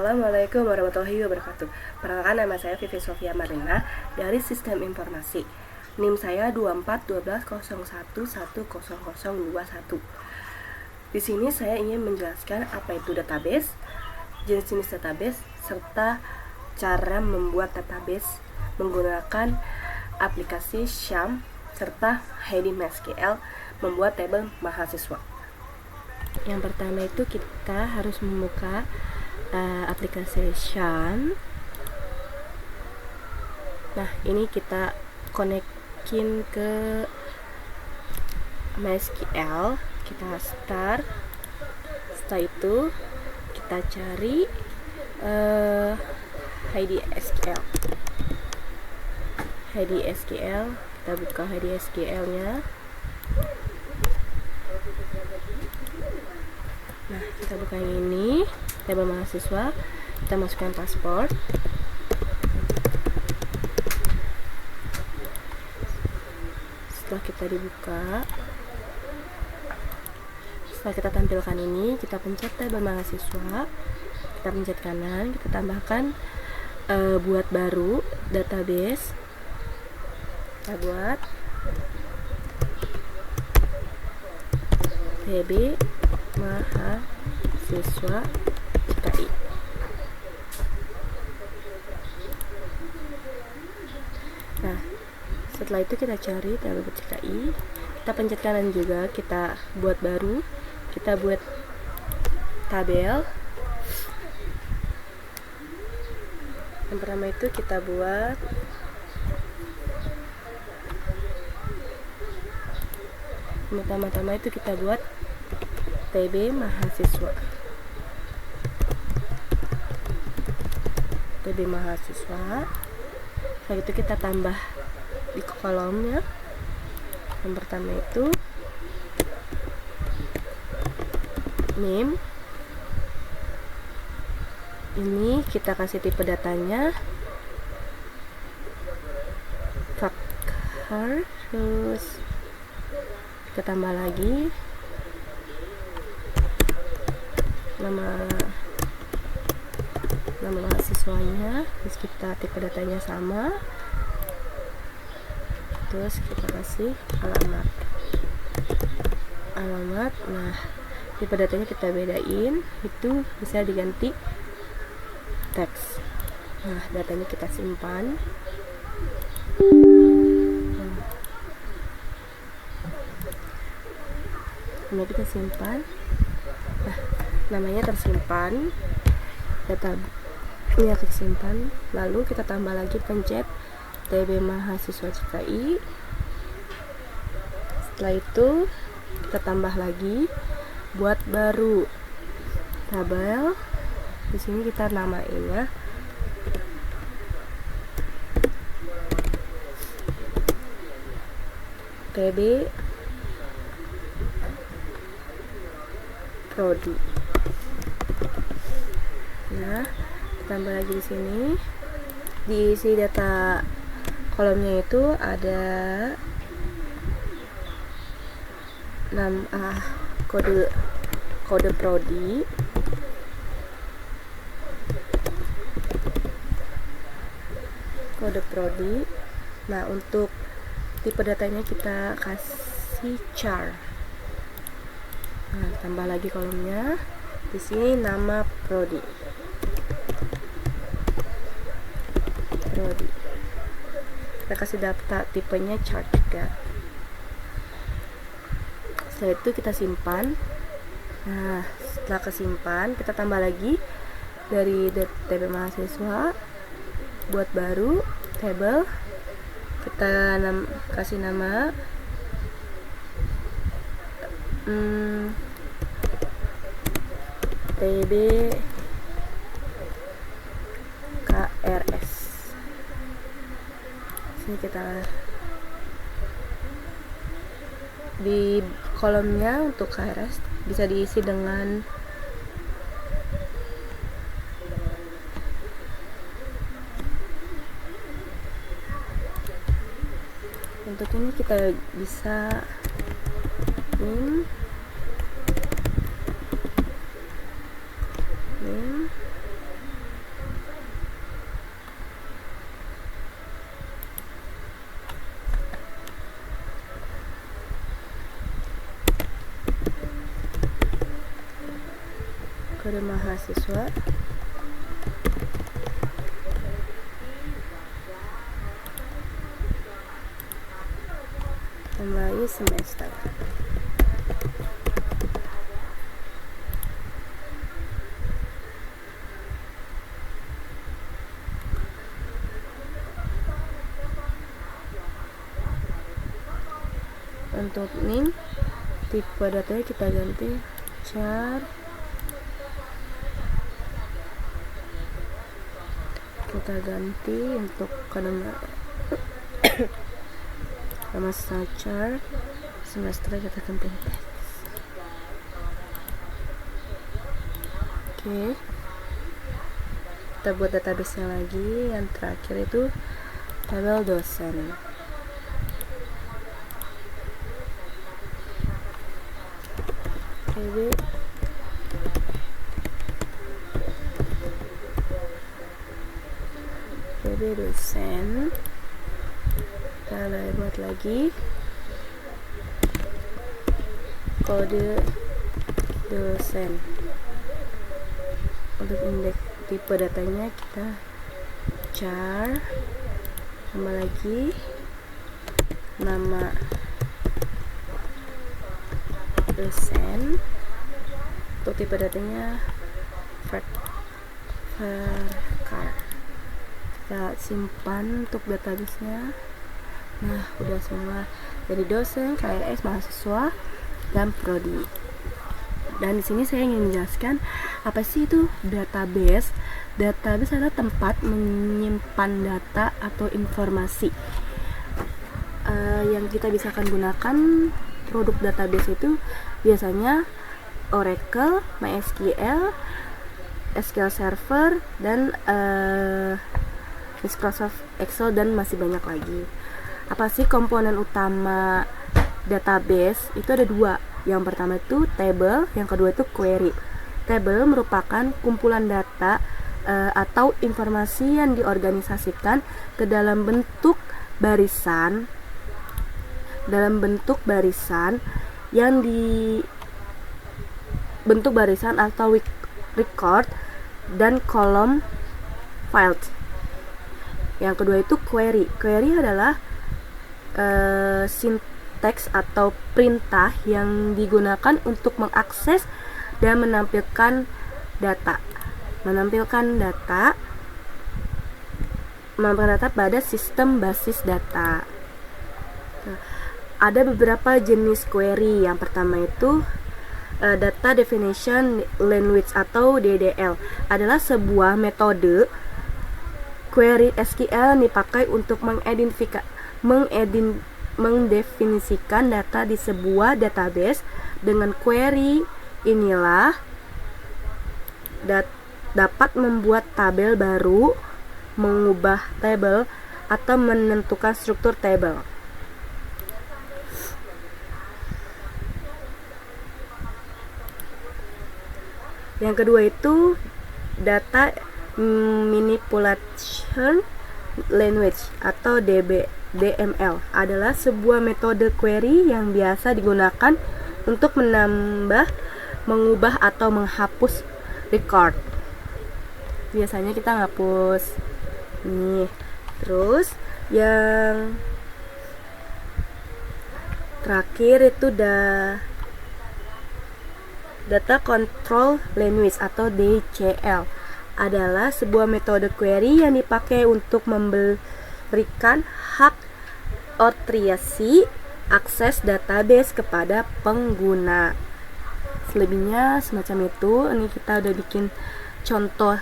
Assalamualaikum warahmatullahi wabarakatuh. Perkenalkan, nama saya Vivi Sofia Marina dari Sistem Informasi. NIM saya 241201100121. Di sini saya ingin menjelaskan apa itu database, jenis-jenis database, serta cara membuat database menggunakan aplikasi Syam serta Heidi MySQL membuat tabel mahasiswa. Yang pertama itu kita harus membuka aplikasi Syam. Nah, ini kita konekin ke MySQL. Kita start. Setelah itu kita cari Heidi SQL. Heidi SQL, kita buka Heidi SQL nya. Nah, kita buka yang ini, tabel mahasiswa. Kita masukkan paspor. Setelah kita dibuka, setelah kita tampilkan ini, kita pencet tabel mahasiswa. Kita pencet kanan, kita tambahkan buat baru database. Kita buat TB mahasiswa CKI. Nah, setelah itu kita cari tabel CKI, kita pencet kanan juga, kita buat baru, kita buat tabel. Yang pertama itu kita buat pertama-tama itu kita buat TB mahasiswa. TB mahasiswa. Setelah itu kita tambah di kolomnya. Yang pertama itu NIM. Ini kita kasih tipe datanya Fakhar, terus kita tambah lagi nama mahasiswanya, terus kita tipe datanya sama, terus kita kasih alamat. Nah, tipe datanya kita bedain, itu bisa diganti teks. Nah, datanya kita simpan. Ini kita simpan. Nah, namanya tersimpan, datanya tersimpan. Lalu kita tambah lagi, pencet TB mahasiswa CKI. Setelah itu kita tambah lagi buat baru tabel. Di sini kita namainnya TB Prodi. Nah, tambah lagi di sini, diisi data kolomnya itu ada kode prodi, Nah, untuk tipe datanya kita kasih char. Nah, tambah lagi kolomnya. Di sini nama prodi. Kita kasih data tipenya chart juga. Setelah itu kita simpan. Nah, setelah kesimpan, kita tambah lagi dari TB mahasiswa, buat baru tabel. Kita kasih nama TB KRS. Sini kita di kolomnya untuk KRS bisa diisi dengan untuk ini kita bisa NIM kode mahasiswa, mulai semester. Untuk name, tipe datanya kita ganti char, kita ganti untuk nama char, semester kita ganti teks. Oke, kita buat database nya lagi. Yang terakhir itu tabel dosen. PB dosen, kita buat lagi kode dosen. Untuk indeks tipe datanya kita char, tambah lagi nama dosen. Untuk tipe datanya var. Kita simpan untuk database-nya. Nah, udah semua dari dosen, KRS, mahasiswa, dan prodi. Dan di sini saya ingin menjelaskan apa sih itu database. Database adalah tempat menyimpan data atau informasi yang kita bisa akan gunakan. Produk database itu biasanya Oracle, MySQL, SQL Server, dan Microsoft Excel, dan masih banyak lagi. Apa sih komponen utama database? Itu ada dua. Yang pertama itu table, yang kedua itu query. Table merupakan kumpulan data atau informasi yang diorganisasikan ke dalam bentuk barisan, yang bentuk barisan atau record dan kolom file. Yang kedua itu query. Query adalah sinteks atau perintah yang digunakan untuk mengakses dan menampilkan data pada sistem basis data. Ada beberapa jenis query. Yang pertama itu Data Definition Language atau DDL adalah sebuah metode query SQL yang dipakai untuk mendefinisikan data di sebuah database. Dengan query inilah dapat membuat tabel baru, mengubah tabel, atau menentukan struktur tabel. Yang kedua itu Data Manipulation Language atau DML adalah sebuah metode query yang biasa digunakan untuk menambah, mengubah, atau menghapus record. Biasanya kita ngapus nih. Terus yang terakhir itu Data Control Language atau DCL adalah sebuah metode query yang dipakai untuk memberikan hak otoriasi akses database kepada pengguna. Selebihnya semacam itu. Ini kita udah bikin contoh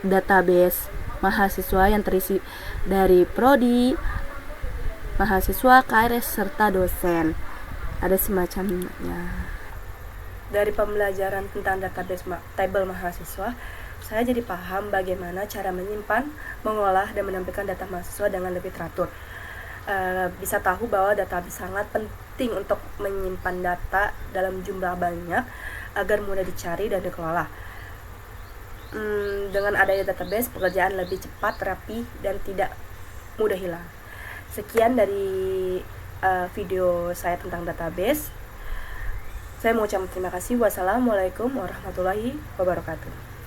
database mahasiswa yang terisi dari prodi, mahasiswa, KRS, serta dosen. Ada semacamnya. Dari pembelajaran tentang database table mahasiswa, saya jadi paham bagaimana cara menyimpan, mengolah, dan menampilkan data mahasiswa dengan lebih teratur. Bisa tahu bahwa database sangat penting untuk menyimpan data dalam jumlah banyak agar mudah dicari dan dikelola. Dengan adanya database, pekerjaan lebih cepat, rapi, dan tidak mudah hilang. Sekian dari video saya tentang database. Saya mau ucapkan terima kasih. Wassalamualaikum warahmatullahi wabarakatuh.